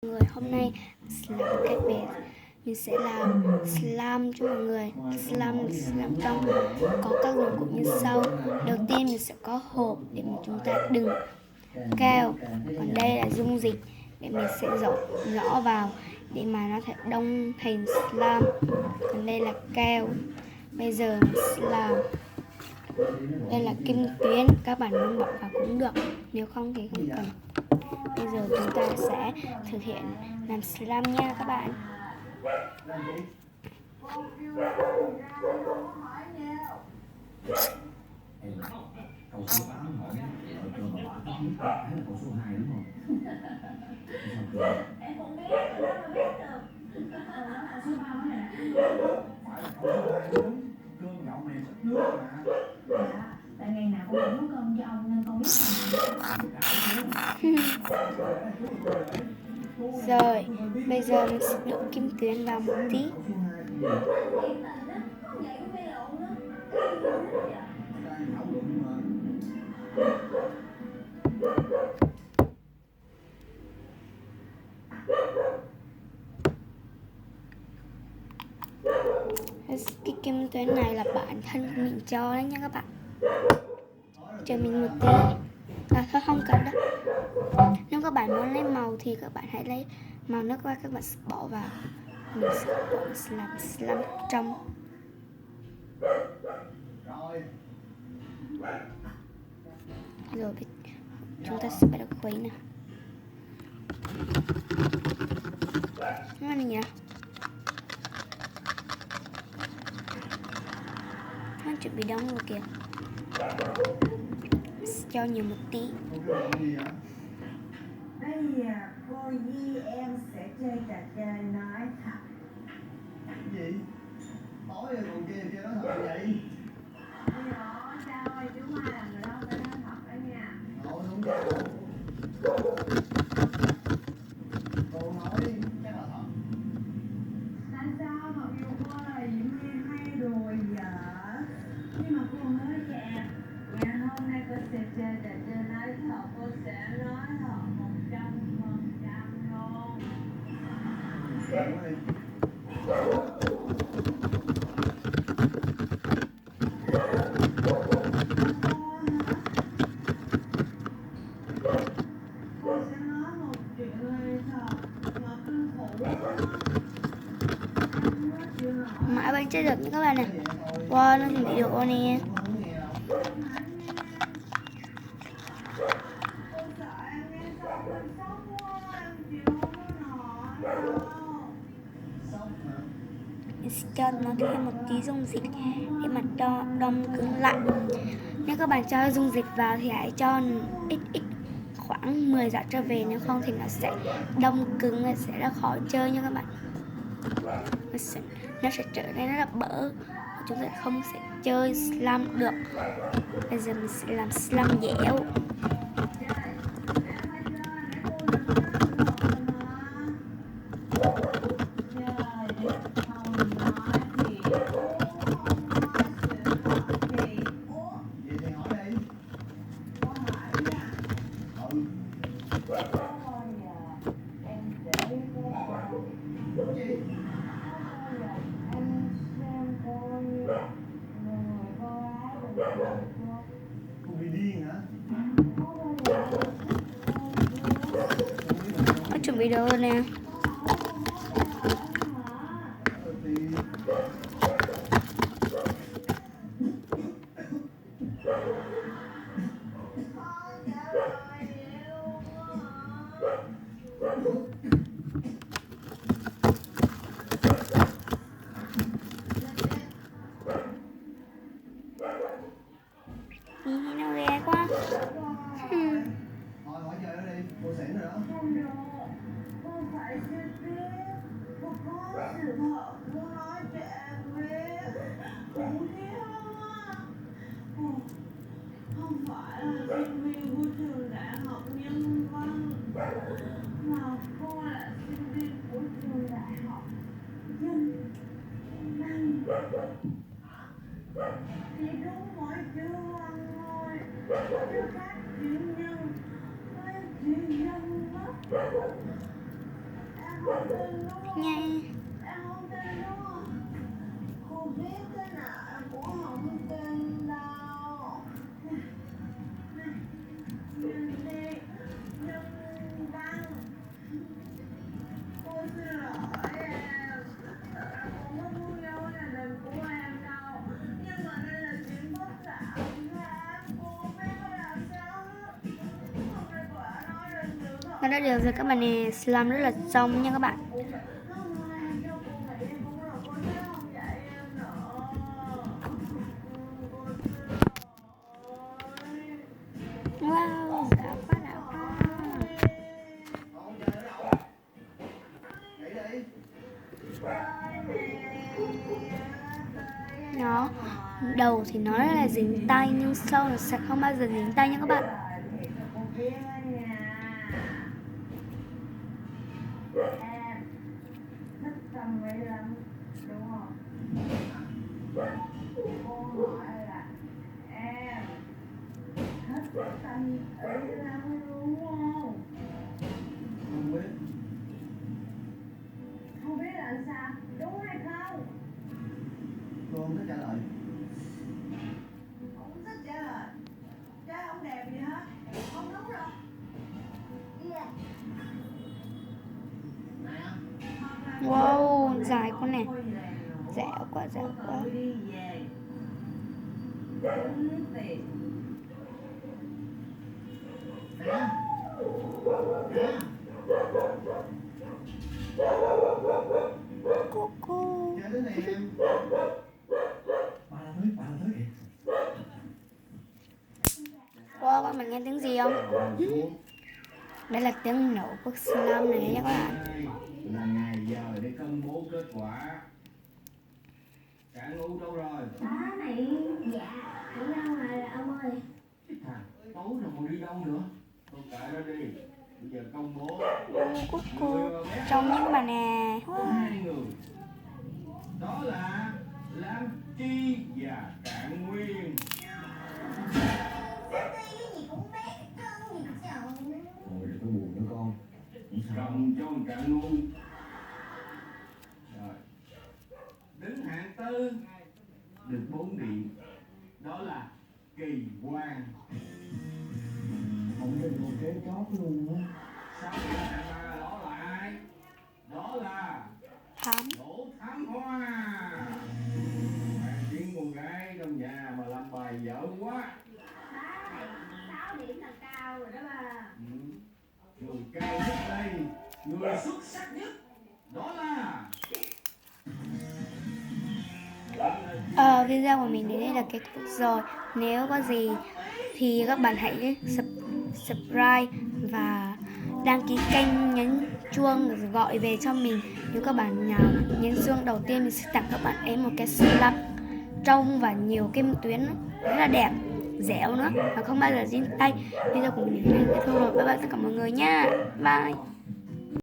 Người hôm nay làm cách biệt mình sẽ làm slime cho mọi người. Slime trong có các dụng cụ như sau. Đầu tiên mình sẽ có hộp để chúng ta đựng keo, còn đây là dung dịch để mình sẽ rõ vào để mà nó thể đông thành slime. Còn đây là keo. Bây giờ mình sẽ làm, đây là kim tuyến, các bạn muốn bỏ vào cũng được, nếu không thì không cần. Bây giờ chúng ta sẽ thực hiện làm slime nha các bạn. Câu số 8 hỏi cho bà bạn có biết cái là câu số 2 đúng không? Em không biết, tôi đâu biết được. Câu số 3 này. Phải là câu số 2 đúng. Cơm gạo mè sắp nước mà. Dạ, tại ngày nào con cũng nấu cơm cho ông nên con biết Rồi, bây giờ mình sẽ đổ kim tuyến vào một tí. Cái kim tuyến này là bản thân mình cho đấy nha các bạn. Chờ mình một tí. Thôi không cần đâu. Nếu các bạn muốn lấy màu thì các bạn hãy lấy màu nước qua, các bạn sẽ bỏ vào. Mình sẽ làm slime trong. Rồi chúng ta sẽ bắt đầu khuấy nè. Nó này nhỉ? Nó chuẩn bị đóng rồi kìa. Cho nhiều một tí. Bây giờ cô Di em sẽ chơi trò chơi nói thật. Gì? Nói rồi còn kia nói thật vậy? Đó, cha ơi, chú Mai là người đâu phải nói thật đó nha. Nói đúng vậy. Cô nói chắc là thật. Tại sao mặc dù cô là diễn viên hay đùa giỡn, nhưng mà cô nói cho em, ngày hôm nay cô sẽ chơi trò chơi nói thật, cô sẽ nói thật 100% luôn. Cô sẽ nói một chuyện lời thật mà kinh khủng lắm. Mãi vẫn chưa được nha các bạn nè. Wow, nó chuẩn bị được rồi nè. Mình sẽ cho nó thêm một tí dung dịch để mà cho đông cứng lại. Nếu các bạn cho dung dịch vào thì hãy cho ít khoảng 10 giọt trở về, nếu không thì nó sẽ đông cứng và sẽ rất khó chơi nha các bạn. Nó sẽ trở nên rất là bở, chúng ta không sẽ chơi slime được. Bây giờ mình sẽ làm slime dẻo. Cô bị điên hả? Nó chuẩn bị được rồi nè. Nó ghê quá. Hỏi chơi đó đi, cô xỉn rồi đó. Không được, con phải chơi tiếp. Cô có sự thật muốn nói cho em biết. Cũng biết không? Cô không phải là sinh viên của trường đại học Nhân văn, mà cô là sinh viên của trường đại học Nhân văn. Chỉ đúng mỗi chữ văn thôi, chứ khác chữ nhân với chữ nhân mất. Nha. Em không tin đúng không? Cô biết thế nào em cũng không tin đâu. Nhìn đi, nhưng Văn, cô xin lỗi em. Thật ra cô không muốn giấu gia đình của em đâu. Nhưng mà đây là chuyện bất khả kháng, cô không biết phải làm sao hết. Hôm nay cô đã nói ra sự thật. Nó đã được rồi các bạn nè, slime rất là trong nha các bạn. Không ai cho cô vậy em cũng là cô sẽ không dạy em nữa. Cô xin lỗi. Wow, đã quá đã quá. Nó đầu thì nó rất là dính tay nhưng sau nó sẽ không bao giờ dính tay nha các bạn. Em thích Tâm Mỹ lắm, đúng không? Cô hỏi là em thích Tâm Mỹ lắm đúng không? Không biết. Không biết là sao? Đúng hay không? Cô không thích trả lời. Không thích trả lời. Trai không đẹp gì hết. Không đúng rồi. Yeah. Wow, dài quá nè. Dẻo quá, dẻo quá. Đi về. Tính tiền. Cuckoo. Chơi đến này em. Ba là tới kìa. Wow, các bạn nghe tiếng gì không? Đây là tiếng nổ của slime này nha các bạn. Là ngày giờ để công bố kết quả. Cả ngu đâu rồi? Đó này, dạ, đi ra ngoài rồi ông ơi. Chết thằng, tối rồi còn đi đâu nữa? Tôi kệ nó đi. Bây giờ công bố. Cuckoo. Trong nha các bạn nè. Hai người. Đó là Lam Chi và Cạn Nguyên. Ngồi đừng có buồn nữa con. Cầm cho một Cạn luôn. Rồi. Đứng hạng tư được 4 điểm. Đó là Kỳ Quang. Không tin một kế chót luôn á. Sao điểm hạng ba đó lại? Đó là Thắm. Đỗ Thám Hoa. Bạn tiếng con gái trong nhà mà làm bài dở quá. Ba này, 6 điểm là cao rồi đó ba. Người cao nhất đây, người xuất sắc nhất, đó là Video của mình đến đây là kết thúc rồi. Nếu có gì thì các bạn hãy subscribe và đăng ký kênh, nhấn chuông gọi về cho mình. Nếu các bạn nhấn chuông đầu tiên, mình sẽ tặng các bạn ấy một cái slime trong và nhiều kim tuyến rất là đẹp, dẻo nữa và không bao giờ dính tay. Video của mình đến đây kết thúc rồi. Bye bye tất cả mọi người nha. Bye.